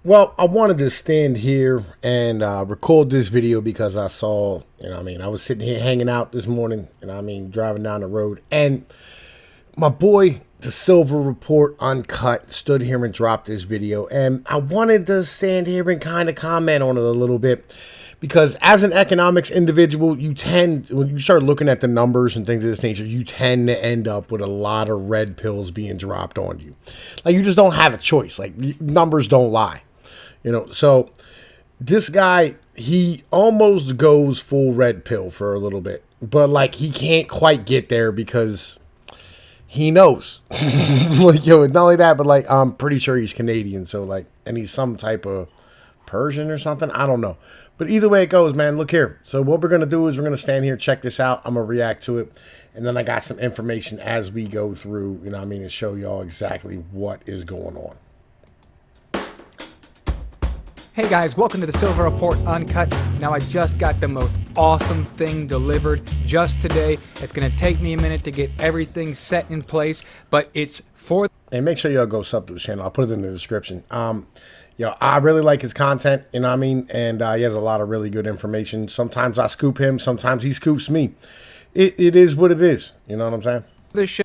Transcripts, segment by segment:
Well, I wanted to stand here and record this video because I saw, I was sitting here hanging out this morning, driving down the road, and my boy, the Silver Report Uncut, stood here and dropped this video, and I wanted to stand here and kind of comment on it a little bit because as an economics individual, when you start looking at the numbers and things of this nature, you tend to end up with a lot of red pills being dropped on you. Like, you just don't have a choice. Like, numbers don't lie. So this guy, he almost goes full red pill for a little bit, but like he can't quite get there because he knows. Like, not only that, but like I'm pretty sure he's Canadian, so like, and he's some type of Persian or something. I don't know. But either way it goes, man, look here. So what we're going to do is we're going to stand here, check this out. I'm going to react to it. And then I got some information as we go through, to show y'all exactly what is going on. Hey guys, welcome to the Silver Report Uncut. Now I just got the most awesome thing delivered just today. It's going to take me a minute to get everything set in place, but it's for... Hey, make sure y'all go sub to the channel. I'll put it in the description. I really like his content, and he has a lot of really good information. Sometimes I scoop him, sometimes he scoops me. It is what it is, you know what I'm saying? The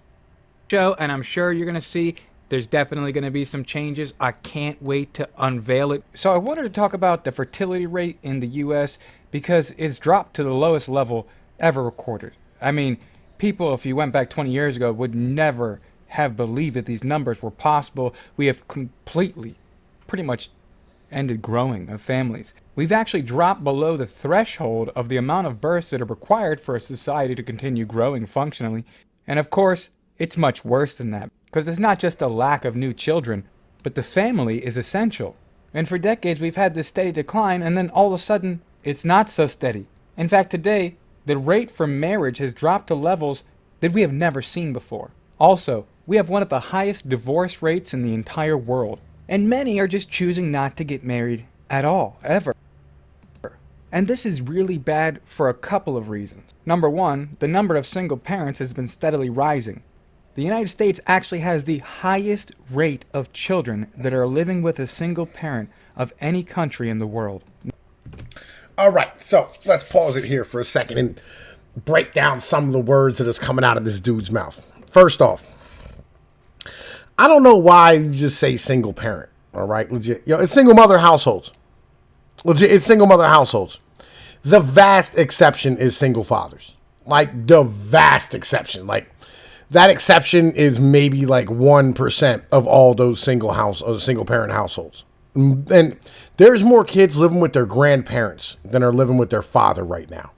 show, and I'm sure you're going to see there's definitely going to be some changes. I can't wait to unveil it. So I wanted to talk about the fertility rate in the U.S. because it's dropped to the lowest level ever recorded. I mean, people, if you went back 20 years ago, would never have believed that these numbers were possible. We have completely, pretty much ended growing of families. We've actually dropped below the threshold of the amount of births that are required for a society to continue growing functionally. And of course, it's much worse than that. Because it's not just a lack of new children, but the family is essential. And for decades we've had this steady decline, and then all of a sudden it's not so steady. In fact, today the rate for marriage has dropped to levels that we have never seen before. Also, we have one of the highest divorce rates in the entire world. And many are just choosing not to get married at all, ever. And this is really bad for a couple of reasons. Number one, the number of single parents has been steadily rising. The United States actually has the highest rate of children that are living with a single parent of any country in the world. All right, so let's pause it here for a second and break down some of the words that is coming out of this dude's mouth. First off, I don't know why you just say single parent, all right? Legit. It's single mother households. Legit, it's single mother households. The vast exception is single fathers. Like, the vast exception. Like, that exception is maybe like 1% of all those single parent households. And there's more kids living with their grandparents than are living with their father right now.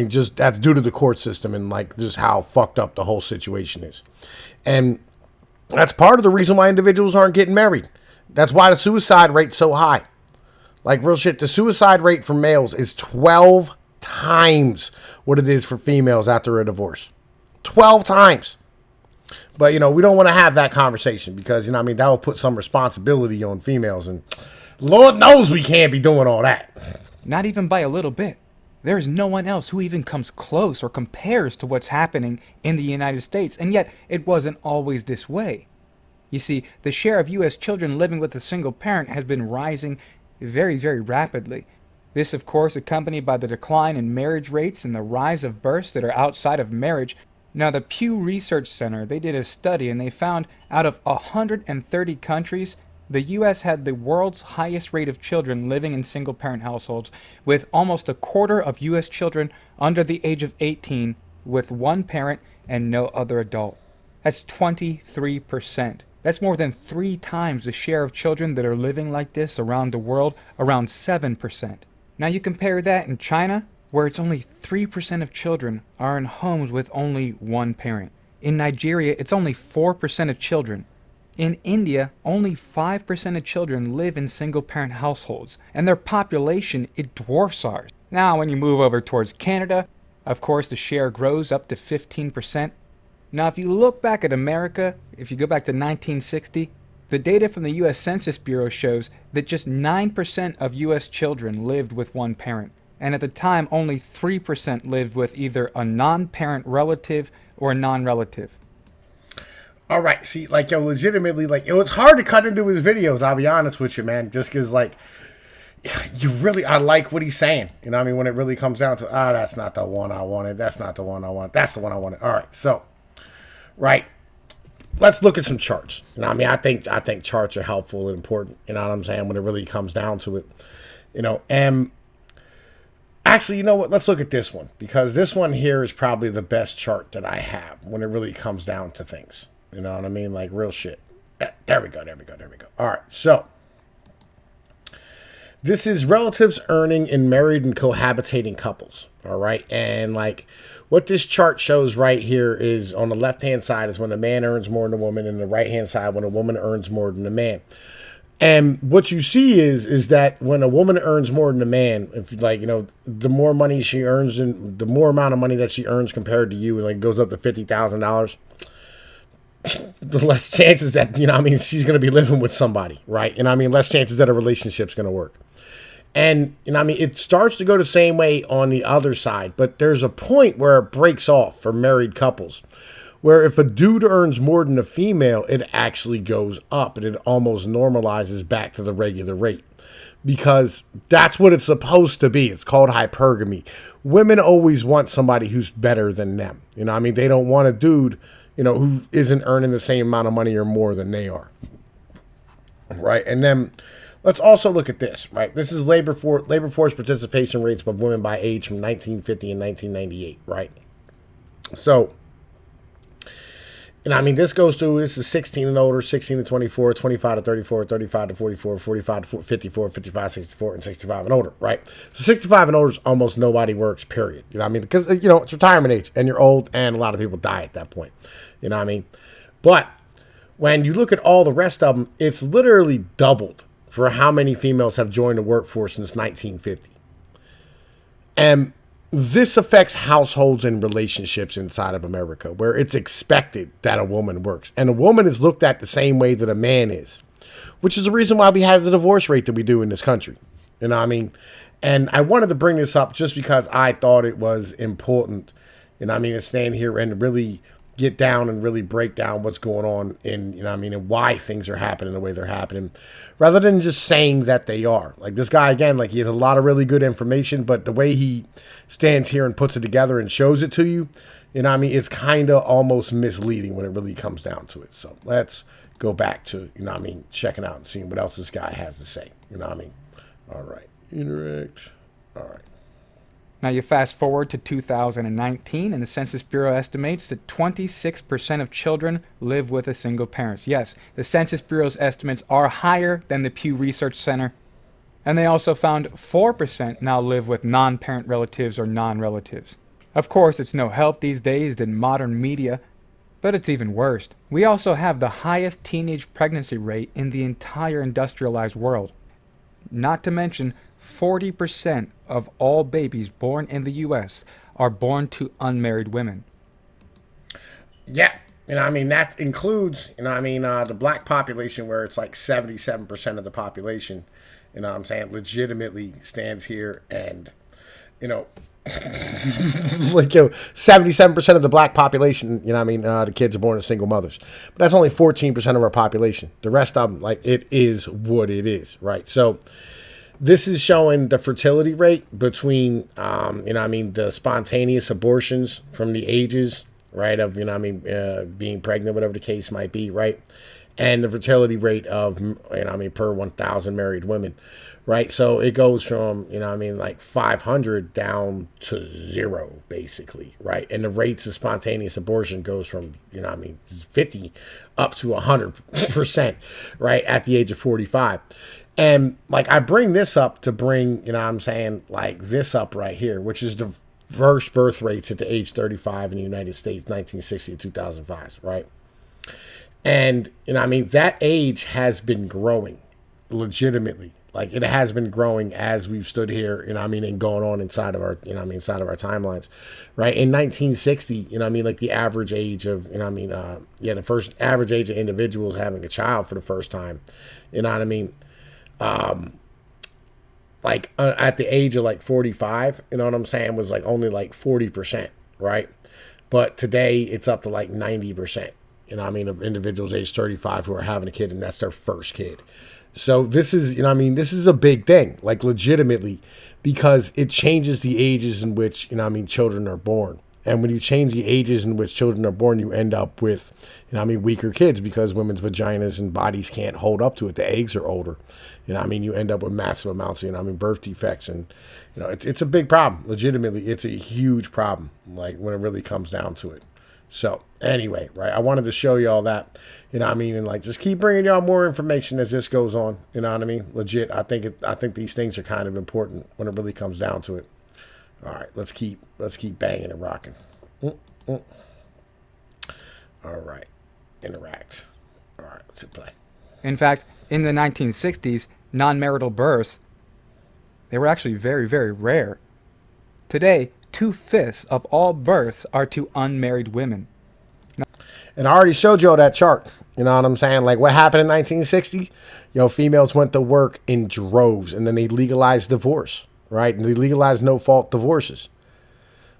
Just that's due to the court system and like just how fucked up the whole situation is. And that's part of the reason why individuals aren't getting married. That's why the suicide rate's so high. Like, real shit, the suicide rate for males is 12 times what it is for females after a divorce. 12 times. But, we don't want to have that conversation because, that will put some responsibility on females. And Lord knows we can't be doing all that. Not even by a little bit. There is no one else who even comes close or compares to what's happening in the United States. And yet, it wasn't always this way. You see, the share of U.S. children living with a single parent has been rising very, very rapidly. This, of course, accompanied by the decline in marriage rates and the rise of births that are outside of marriage. Now, the Pew Research Center, they did a study and they found out of 130 countries, the U.S. had the world's highest rate of children living in single-parent households, with almost a quarter of U.S. children under the age of 18 with one parent and no other adult. That's 23%. That's more than 3 times the share of children that are living like this around the world, around 7%. Now you compare that in China, where it's only 3% of children are in homes with only one parent. In Nigeria, it's only 4% of children. In India, only 5% of children live in single-parent households, and their population, it dwarfs ours. Now, when you move over towards Canada, of course, the share grows up to 15%. Now, if you look back at America, if you go back to 1960, the data from the U.S. Census Bureau shows that just 9% of U.S. children lived with one parent. And at the time, only 3% lived with either a non-parent relative or a non-relative. All right, see, like, yo, legitimately, like, it was hard to cut into his videos. I'll be honest with you, man, just because, like, you really, I like what he's saying. You know what I mean? When it really comes down to, that's not the one I wanted. That's not the one I want. That's the one I wanted. All right, so, right, let's look at some charts. You know what I mean? I think charts are helpful and important. You know what I'm saying? When it really comes down to it, you know, and actually, you know what? Let's look at this one because this one here is probably the best chart that I have when it really comes down to things. You know what I mean? Like real shit. There we go. There we go. There we go. All right. So this is relatives earning in married and cohabitating couples. All right. And like what this chart shows right here is on the left hand side is when a man earns more than a woman, and the right hand side when a woman earns more than a man. And what you see is that when a woman earns more than a man, if like, you know, the more money she earns and the more amount of money that she earns compared to you, and like goes up to $50,000, the less chances that, you know, I mean, she's going to be living with somebody, right? And I mean, less chances that a relationship's going to work. And, you know, I mean, it starts to go the same way on the other side, but there's a point where it breaks off for married couples, where if a dude earns more than a female, it actually goes up and it almost normalizes back to the regular rate. Because that's what it's supposed to be. It's called hypergamy. Women always want somebody who's better than them. You know what I mean? They don't want a dude, you know, who isn't earning the same amount of money or more than they are. Right? And then let's also look at this, right? This is labor force participation rates of women by age from 1950 and 1998, right? So, and I mean, this is 16 and older, 16 to 24, 25 to 34, 35 to 44, 45 to 54, 55, 64, and 65 and older, right? So 65 and older is almost nobody works, period. You know what I mean? Because, you know, it's retirement age and you're old and a lot of people die at that point. You know what I mean? But when you look at all the rest of them, it's literally doubled for how many females have joined the workforce since 1950. And this affects households and relationships inside of America, where it's expected that a woman works. And a woman is looked at the same way that a man is, which is the reason why we have the divorce rate that we do in this country. You know what I mean? And I wanted to bring this up just because I thought it was important. You know what I mean? To stand here and really get down and really break down what's going on in, you know what I mean, and why things are happening the way they're happening, rather than just saying that they are. Like this guy, again, like he has a lot of really good information, but the way he stands here and puts it together and shows it to you, you know what I mean, it's kind of almost misleading when it really comes down to it. So let's go back to, you know what I mean, checking out and seeing what else this guy has to say. You know what I mean? All right. Interact. All right. Now you fast forward to 2019, and the Census Bureau estimates that 26% of children live with a single parent. Yes, the Census Bureau's estimates are higher than the Pew Research Center. And they also found 4% now live with non-parent relatives or non-relatives. Of course, it's no help these days in modern media, but it's even worse. We also have the highest teenage pregnancy rate in the entire industrialized world. Not to mention, 40% of all babies born in the U.S. are born to unmarried women. Yeah. You know, I mean, that includes, you know, I mean, the black population, where it's like 77% of the population, you know what I'm saying, legitimately stands here and, you know, like, yo, 77% of the black population, you know what I mean, the kids are born to single mothers. But that's only 14% of our population. The rest of them, like, it is what it is, right? So this is showing the fertility rate between, you know what I mean, the spontaneous abortions from the ages, right, of, you know what I mean, being pregnant, whatever the case might be, right, and the fertility rate of, you know what I mean, per 1,000 married women, right? So it goes from, you know what I mean, like 500 down to 0, basically, right? And the rates of spontaneous abortion goes from, you know what I mean, 50 up to 100%, right, at the age of 45. And, like, I bring this up to bring, you know what I'm saying, like, this up right here, which is the first birth rates at the age 35 in the United States, 1960 to 2005, right? And, you know what I mean, that age has been growing legitimately. Like, it has been growing as we've stood here, you know what I mean, and going on inside of our, you know what I mean, inside of our timelines, right? In 1960, you know what I mean, like the average age of, you know what I mean, the first average age of individuals having a child for the first time, you know what I mean, at the age of like 45, you know what I'm saying, was like only like 40%, right? But today it's up to like 90%, You know what I mean? Of individuals age 35 who are having a kid and that's their first kid. So this is, you know what I mean? This is a big thing, like legitimately, because it changes the ages in which, you know what I mean, children are born. And when you change the ages in which children are born, you end up with, you know what I mean, weaker kids because women's vaginas and bodies can't hold up to it. The eggs are older. You know what I mean? You end up with massive amounts of, you know what I mean, birth defects. And, you know, it's a big problem. Legitimately, it's a huge problem, like when it really comes down to it. So anyway, right, I wanted to show you all that, you know what I mean, and like just keep bringing y'all more information as this goes on, you know what I mean. Legit, I think these things are kind of important when it really comes down to it. All right, let's keep banging and rocking. All right, interact. All right, let's hit play. In fact, in the 1960s, non-marital births, they were actually very, very rare. Today, 2/5 of all births are to unmarried women. And I already showed you all that chart. You know what I'm saying? Like what happened in 1960? Females went to work in droves, and then they legalized divorce, right? And they legalized no-fault divorces.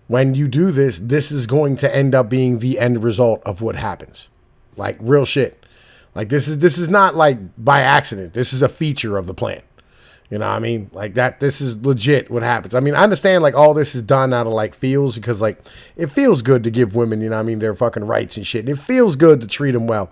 When you do this, this is going to end up being the end result of what happens. Like real shit. Like this is not like by accident. This is a feature of the plan. You know what I mean? Like that, this is legit what happens. I mean, I understand like all this is done out of like feels because like it feels good to give women, you know what I mean, their fucking rights and shit. And it feels good to treat them well.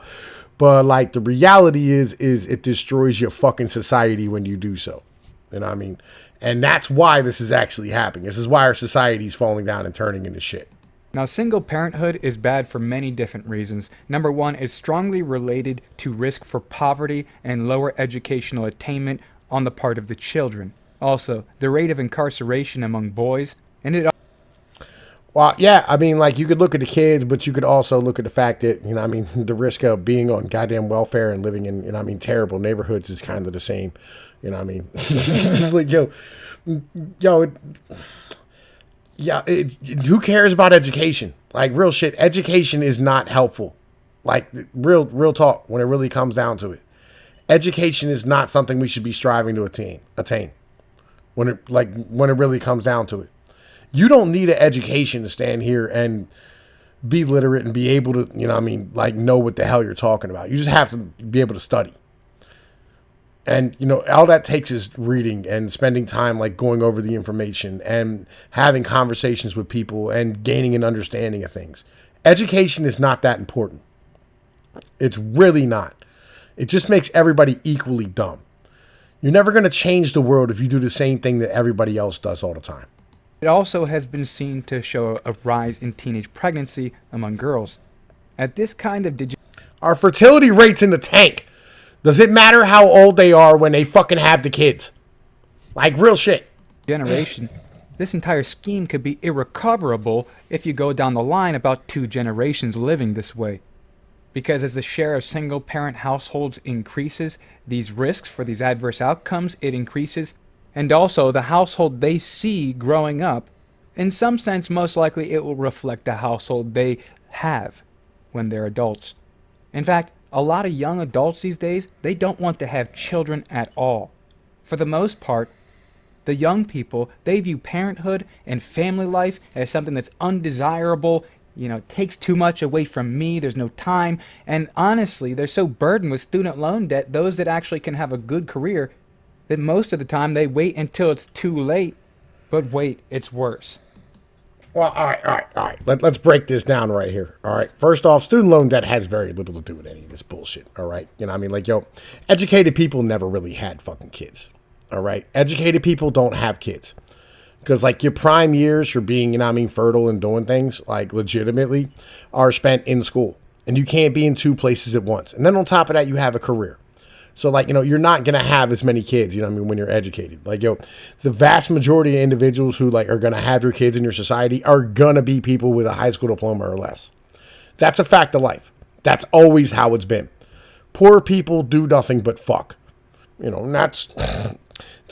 But like the reality is it destroys your fucking society when you do so. You know what I mean? And that's why this is actually happening. This is why our society is falling down and turning into shit. Now, single parenthood is bad for many different reasons. Number one, it's strongly related to risk for poverty and lower educational attainment on the part of the children. Also, the rate of incarceration among boys, and it... Well, yeah, I mean, like, you could look at the kids, but you could also look at the fact that, you know, I mean, the risk of being on goddamn welfare and living in, you know, I mean, terrible neighborhoods is kind of the same. You know what I mean? It's like, who cares about education? Like, real shit, education is not helpful. Like, real talk, when it really comes down to it. Education is not something we should be striving to attain. When it really comes down to it. You don't need an education to stand here and be literate and be able to, you know what I mean, like know what the hell you're talking about. You just have to be able to study. And, you know, all that takes is reading and spending time like going over the information and having conversations with people and gaining an understanding of things. Education is not that important. It's really not. It just makes everybody equally dumb. You're never going to change the world if you do the same thing that everybody else does all the time. It also has been seen to show a rise in teenage pregnancy among girls. At this kind of our fertility rate's in the tank. Does it matter how old they are when they fucking have the kids? Like real shit. Generation, this entire scheme could be irrecoverable if you go down the line about 2 generations living this way. Because as the share of single-parent households increases, these risks for these adverse outcomes, it increases. And also, the household they see growing up, in some sense, most likely it will reflect the household they have when they're adults. In fact, a lot of young adults these days, they don't want to have children at all. For the most part, the young people, they view parenthood and family life as something that's undesirable, you know, takes too much away from me, there's no time, and honestly, they're so burdened with student loan debt, those that actually can have a good career, that most of the time they wait until it's too late. But wait, it's worse. Well, all right. Let's break this down right here. All right. First off, student loan debt has very little to do with any of this bullshit. All right. You know what I mean? Like, educated people never really had fucking kids. All right. Educated people don't have kids. Because, like, your prime years for being, you know what I mean, fertile and doing things, like, legitimately, are spent in school. And you can't be in 2 places at once. And then on top of that, you have a career. So, like, you know, you're not going to have as many kids, you know what I mean, when you're educated. Like, the vast majority of individuals who, like, are going to have your kids in your society are going to be people with a high school diploma or less. That's a fact of life. That's always how it's been. Poor people do nothing but fuck. You know, and that's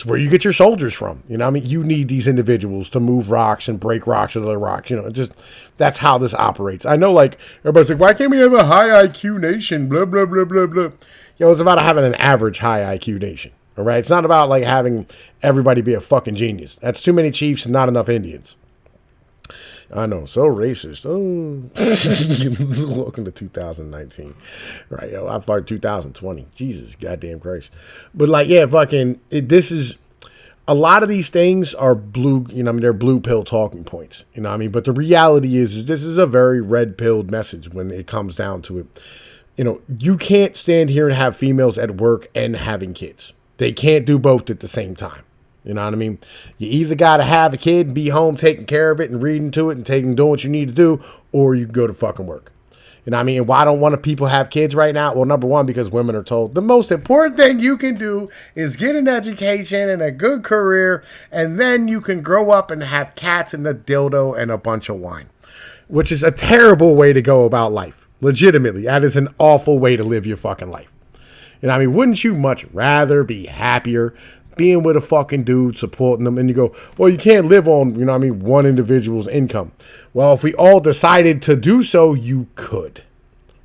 where you get your soldiers from. You know what I mean? You need these individuals to move rocks and break rocks with other rocks. You know, that's how this operates. I know, like, everybody's like, why can't we have a high IQ nation? Blah, blah, blah, blah, blah. It's about having an average high IQ nation. All right? It's not about, like, having everybody be a fucking genius. That's too many chiefs and not enough Indians. I know, so racist. Oh, welcome to 2019, right? Yo, I thought 2020. Jesus, goddamn Christ. But like, yeah, this is a lot of these things are blue. You know, I mean, they're blue pill talking points. You know, what I mean, but the reality is this is a very red pilled message when it comes down to it. You know, you can't stand here and have females at work and having kids. They can't do both at the same time. You know what I mean? You either got to have a kid and be home taking care of it and reading to it and doing what you need to do, or you can go to fucking work. You know what I mean? And why don't want to people have kids right now? Well, number one, because women are told the most important thing you can do is get an education and a good career, and then you can grow up and have cats and a dildo and a bunch of wine, which is a terrible way to go about life. Legitimately, that is an awful way to live your fucking life. You know what I mean? Wouldn't you much rather be happier being with a fucking dude, supporting them, and you go, well, you can't live on, you know what I mean, one individual's income. Well, if we all decided to do so, you could.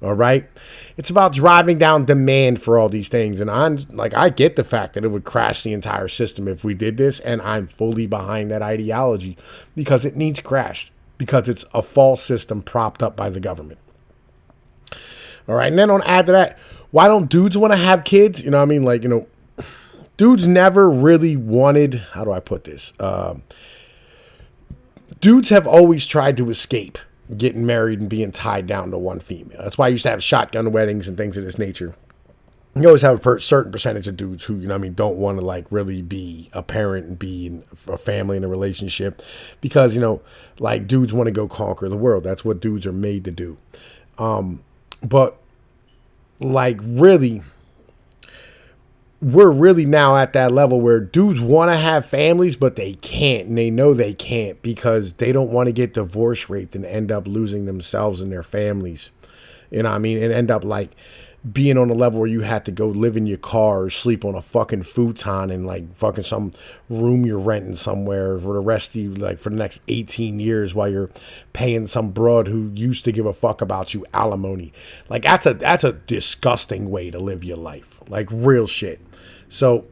All right? It's about driving down demand for all these things. And I get the fact that it would crash the entire system if we did this, and I'm fully behind that ideology because it needs crashed, because it's a false system propped up by the government. All right, and then on add to that, why don't dudes want to have kids? You know what I mean? Like, you know, dudes never really wanted, how do I put this? Dudes have always tried to escape getting married and being tied down to one female. That's why I used to have shotgun weddings and things of this nature. You always have a certain percentage of dudes who, you know what I mean, don't want to like really be a parent and be in a family and a relationship because, you know, like dudes want to go conquer the world. That's what dudes are made to do. But like really, we're really now at that level where dudes want to have families, but they can't. And they know they can't because they don't want to get divorce raped and end up losing themselves and their families. You know what I mean? And end up like being on a level where you have to go live in your car or sleep on a fucking futon in like fucking some room you're renting somewhere for the rest of you, like for the next 18 years while you're paying some broad who used to give a fuck about you alimony. Like that's a disgusting way to live your life. Like real shit. So,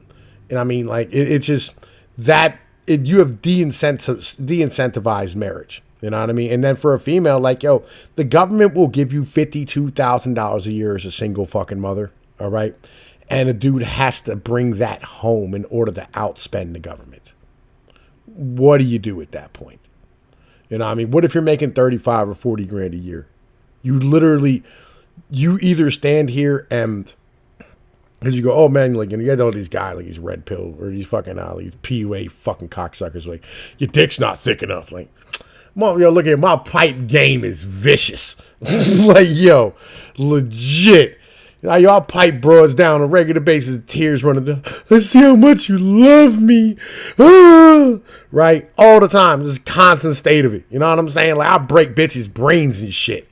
and I mean, like it's just that you have de-incentivized marriage. You know what I mean? And then for a female, like, yo, the government will give you $52,000 a year as a single fucking mother. All right. And a dude has to bring that home in order to outspend the government. What do you do at that point? You know what I mean? What if you're making 35 or 40 grand a year? You either stand here and, because you go, oh man, like, you get all these guys, like these red pill or these fucking these PUA fucking cocksuckers, like, your dick's not thick enough. Like, yo, look at my pipe game is vicious. Like, yo, legit. Y'all pipe broads down on a regular basis, tears running down. I see how much you love me. Ah! Right? All the time. Just constant state of it. You know what I'm saying? Like, I break bitches' brains and shit.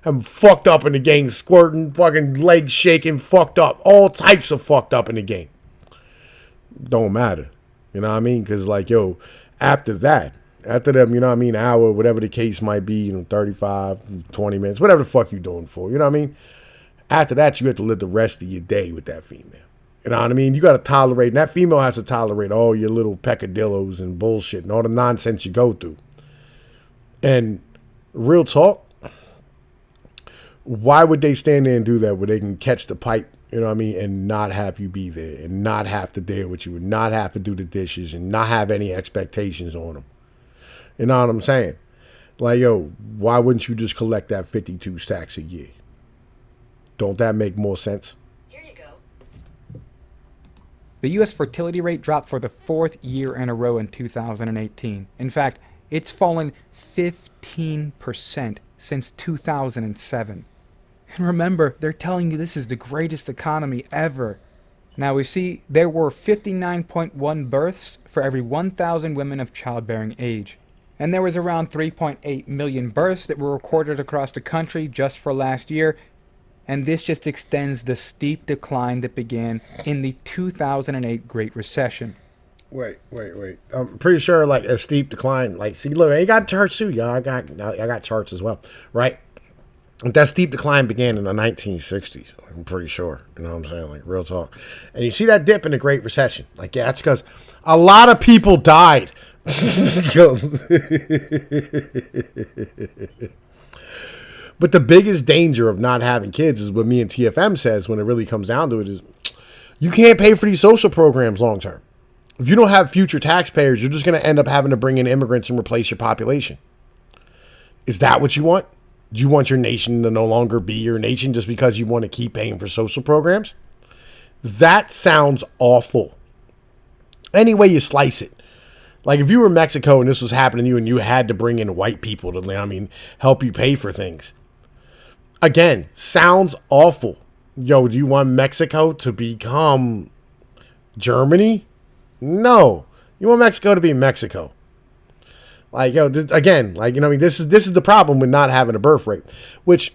I'm fucked up in the game, squirting, fucking legs shaking, fucked up. All types of fucked up in the game. Don't matter. You know what I mean? Because, like, yo, after them, you know what I mean, hour, whatever the case might be, you know, 35, 20 minutes, whatever the fuck you doing for, you know what I mean? After that, you have to live the rest of your day with that female. You know what I mean? You got to tolerate, and that female has to tolerate all your little peccadillos and bullshit and all the nonsense you go through. And real talk, why would they stand there and do that where they can catch the pipe, you know what I mean, and not have you be there and not have to deal with you and not have to do the dishes and not have any expectations on them? You know what I'm saying? Like, yo, why wouldn't you just collect that 52 stacks a year? Don't that make more sense? Here you go. The U.S. fertility rate dropped for the fourth year in a row in 2018. In fact, it's fallen 15% since 2007. And remember, they're telling you this is the greatest economy ever. Now we see there were 59.1 births for every 1,000 women of childbearing age. And there was around 3.8 million births that were recorded across the country just for last year. And this just extends the steep decline that began in the 2008 Great Recession. Wait. I'm pretty sure like a steep decline. Like, see, look, I got charts too, y'all. I got charts as well, right? That steep decline began in the 1960s. I'm pretty sure. You know what I'm saying? Like, real talk. And you see that dip in the Great Recession. Like, yeah, that's because a lot of people died But the biggest danger of not having kids is what me and TFM says when it really comes down to it is you can't pay for these social programs long term. If you don't have future taxpayers, you're just going to end up having to bring in immigrants and replace your population. Is that what you want? Do you want your nation to no longer be your nation just because you want to keep paying for social programs? That sounds awful. Any way you slice it. Like if you were in Mexico and this was happening to you and you had to bring in white people to, help you pay for things. Again, sounds awful. Yo, do you want Mexico to become Germany? No. You want Mexico to be Mexico. Like, this is the problem with not having a birth rate. Which,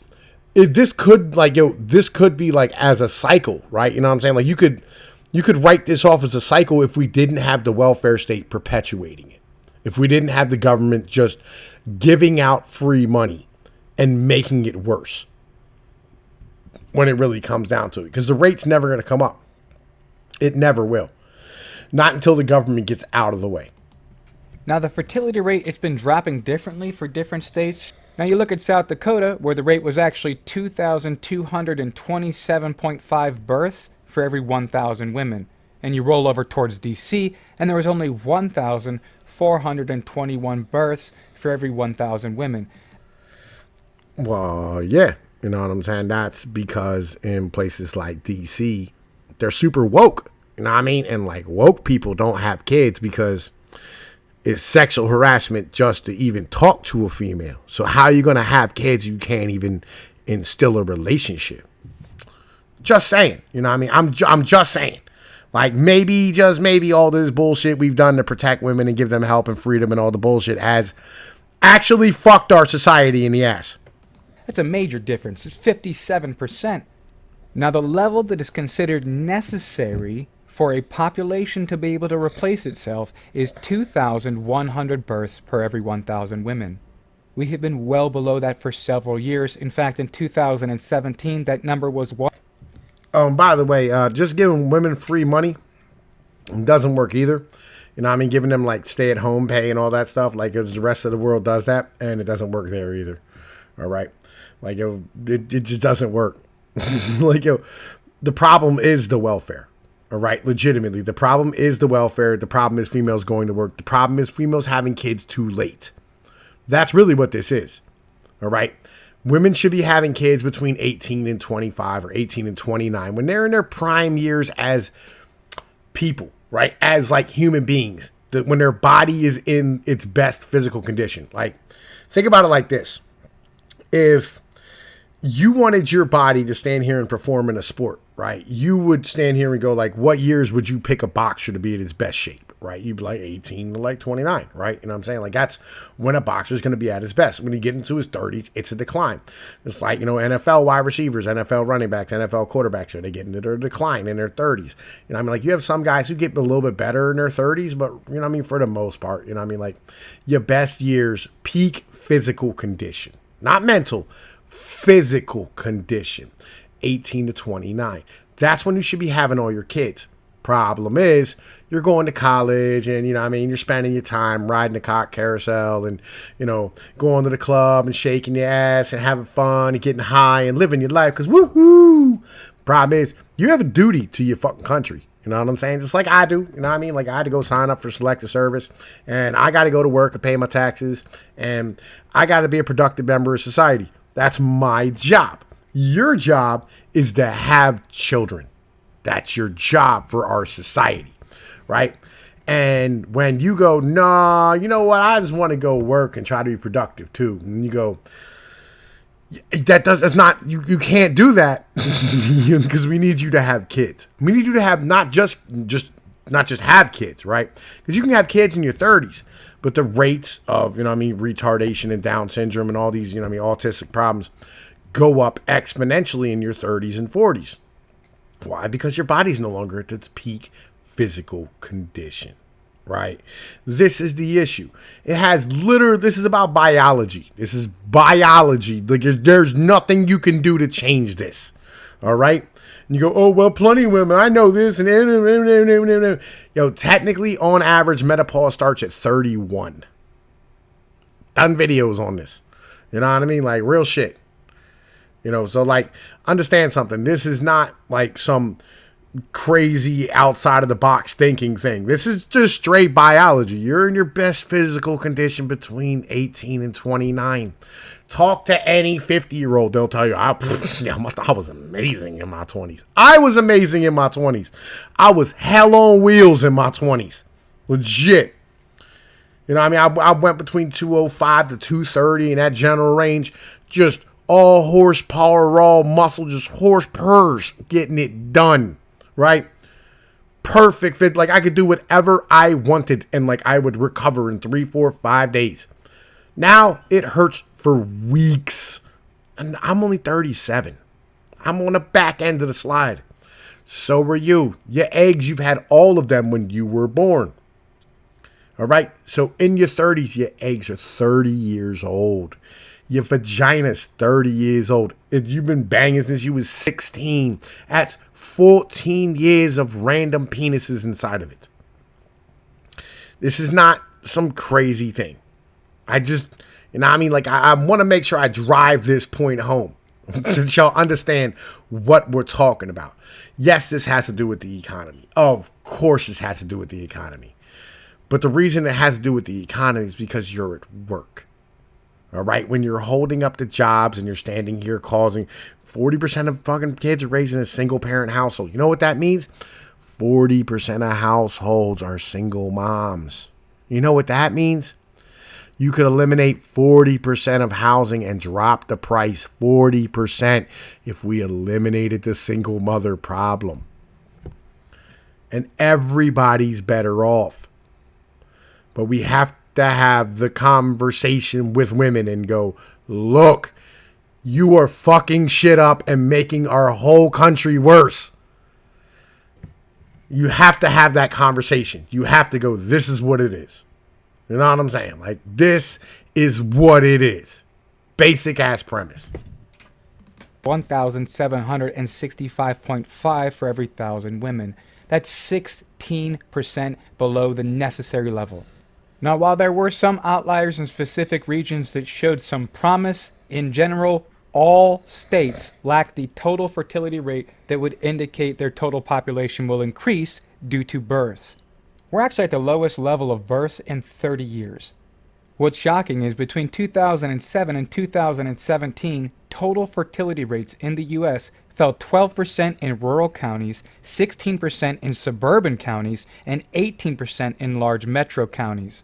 if this could, this could be like as a cycle, right? You know what I'm saying? Like, you could write this off as a cycle if we didn't have the welfare state perpetuating it. If we didn't have the government just giving out free money and making it worse. When it really comes down to it. Because the rate's never going to come up. It never will. Not until the government gets out of the way. Now the fertility rate, it's been dropping differently for different states. Now you look at South Dakota, where the rate was actually 2,227.5 births for every 1,000 women. And you roll over towards DC, and there was only 1,421 births for every 1,000 women. Well, yeah. You know what I'm saying? That's because in places like DC, they're super woke. You know what I mean? And like woke people don't have kids because it's sexual harassment just to even talk to a female. So how are you going to have kids you can't even instill a relationship? Just saying. You know what I mean? I'm just saying. Like maybe, just maybe all this bullshit we've done to protect women and give them help and freedom and all the bullshit has actually fucked our society in the ass. That's a major difference. It's 57%. Now, the level that is considered necessary for a population to be able to replace itself is 2,100 births per every 1,000 women. We have been well below that for several years. In fact, in 2017, that number was what? By the way, just giving women free money doesn't work either. You know what I mean? Giving them like stay-at-home pay and all that stuff, like as the rest of the world does that, and it doesn't work there either. All right? Like, it just doesn't work. The problem is the welfare. All right? Legitimately. The problem is the welfare. The problem is females going to work. The problem is females having kids too late. That's really what this is. All right? Women should be having kids between 18 and 25 or 18 and 29 when they're in their prime years as people, right? As like human beings. When their body is in its best physical condition. Like, think about it like this. If you wanted your body to stand here and perform in a sport, right? You would stand here and go like, what years would you pick a boxer to be in his best shape, right? You'd be like 18 to like 29, right? You know what I'm saying? Like that's when a boxer is going to be at his best. When you get into his 30s, it's a decline. It's like, NFL wide receivers, NFL running backs, NFL quarterbacks, they get into their decline in their 30s. Like you have some guys who get a little bit better in their 30s, but for the most part, like your best years, peak physical condition, not mental, physical condition, 18 to 29. That's when you should be having all your kids. Problem is, you're going to college and, you're spending your time riding the cock carousel and, going to the club and shaking your ass and having fun and getting high and living your life because woohoo. Problem is, you have a duty to your fucking country. You know what I'm saying? Just like I do. You know what I mean? Like I had to go sign up for selective service and I got to go to work and pay my taxes and I got to be a productive member of society. That's my job. Your job is to have children. That's your job for our society, right? And when you go, nah, you know what? I just want to go work and try to be productive too. And you go, that's not, you can't do that because we need you to have kids. We need you to have not just have kids, right? Because you can have kids in your 30s, but the rates of, retardation and Down syndrome and all these, autistic problems go up exponentially in your 30s and 40s. Why? Because your body's no longer at its peak physical condition, right? This is the issue. This is about biology. This is biology. Like there's nothing you can do to change this. All right. And you go, oh, well, plenty of women. I know this. And yo, technically, on average, menopause starts at 31. Done videos on this. You know what I mean? Like, real shit. You know, so, like, understand something. This is not, like, some crazy outside of the box thinking thing. This is just straight biology. You're in your best physical condition between 18 and 29. Talk to any 50-year-old. They'll tell you, I was amazing in my 20s. I was amazing in my 20s. I was hell on wheels in my 20s. Legit. You know what I mean? I went between 205 to 230 in that general range. Just all horsepower, raw muscle, just horse purrs, getting it done. Right? Perfect fit. Like, I could do whatever I wanted and, like, I would recover in 3, 4, 5 days. Now it hurts for weeks. And I'm only 37. I'm on the back end of the slide. So were you. Your eggs, you've had all of them when you were born. All right? So in your 30s, your eggs are 30 years old. Your vagina's 30 years old. If you've been banging since you was 16, that's 14 years of random penises inside of it. This is not some crazy thing. I just, you know what I mean? Like, I want to make sure I drive this point home so that y'all understand what we're talking about. Yes, this has to do with the economy. Of course this has to do with the economy. But the reason it has to do with the economy is because you're at work. All right? When you're holding up the jobs and you're standing here causing 40% of fucking kids are raised in a single parent household. You know what that means? 40% of households are single moms. You know what that means? You could eliminate 40% of housing and drop the price 40% if we eliminated the single mother problem. And everybody's better off. But we have to have the conversation with women and go, look, you are fucking shit up and making our whole country worse. You have to have that conversation. You have to go, this is what it is. You know what I'm saying? Like, this is what it is. Basic ass premise. 1,765.5 for every 1,000 women. That's 16% below the necessary level. Now, while there were some outliers in specific regions that showed some promise, in general, all states lack the total fertility rate that would indicate their total population will increase due to births. We're actually at the lowest level of births in 30 years. What's shocking is between 2007 and 2017, total fertility rates in the U.S. fell 12% in rural counties, 16% in suburban counties, and 18% in large metro counties.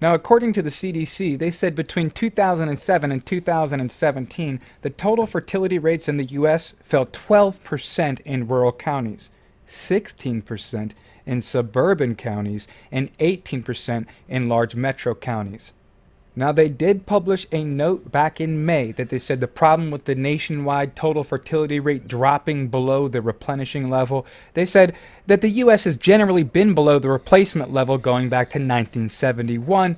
Now, according to the CDC, they said between 2007 and 2017, the total fertility rates in the U.S. fell 12% in rural counties, 16% in suburban counties, and 18% in large metro counties. Now, they did publish a note back in May that they said the problem with the nationwide total fertility rate dropping below the replenishing level, they said that the U.S. has generally been below the replacement level going back to 1971.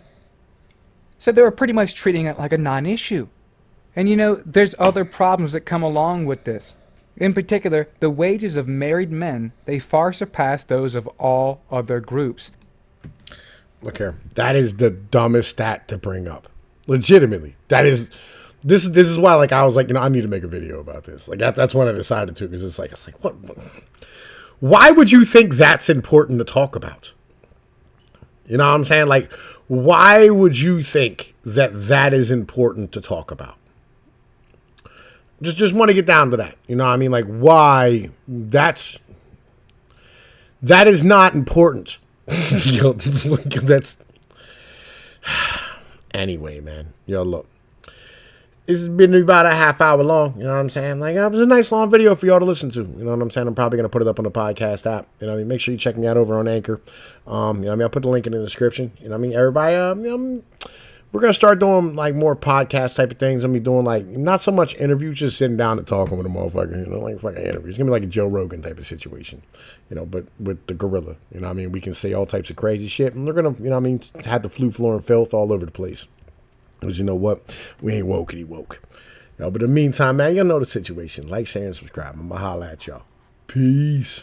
So they were pretty much treating it like a non-issue. And you know, there's other problems that come along with this. In particular, the wages of married men, they far surpass those of all other groups. Look here, that is the dumbest stat to bring up. Legitimately, that is. This is why, like, I was like, you know, I need to make a video about this. Like, that's when I decided to, because it's like what? Why would you think that's important to talk about? You know what I'm saying? Like, why would you think that is important to talk about? Just want to get down to that. You know what I mean? Like, why that is not important. Yo, that's anyway, man. Yo, look, this has been about a half hour long. You know what I'm saying? Like, it was a nice long video for y'all to listen to. You know what I'm saying? I'm probably gonna put it up on the podcast app. You know what I mean? Make sure you check me out over on Anchor. You know what I mean? I'll put the link in the description. You know what I mean? Everybody, we're gonna start doing like more podcast type of things. I'm gonna be doing like not so much interviews, just sitting down and talking with a motherfucker. You know, like fucking interviews. It's gonna be like a Joe Rogan type of situation. You know, but with the gorilla. You know what I mean? We can say all types of crazy shit, and they're gonna, you know what I mean, have the flu, floor, and filth all over the place. Because you know what? We ain't woke, he woke. Yo, but in the meantime, man, y'all know the situation. Like, share, and subscribe. I'm going to holler at y'all. Peace.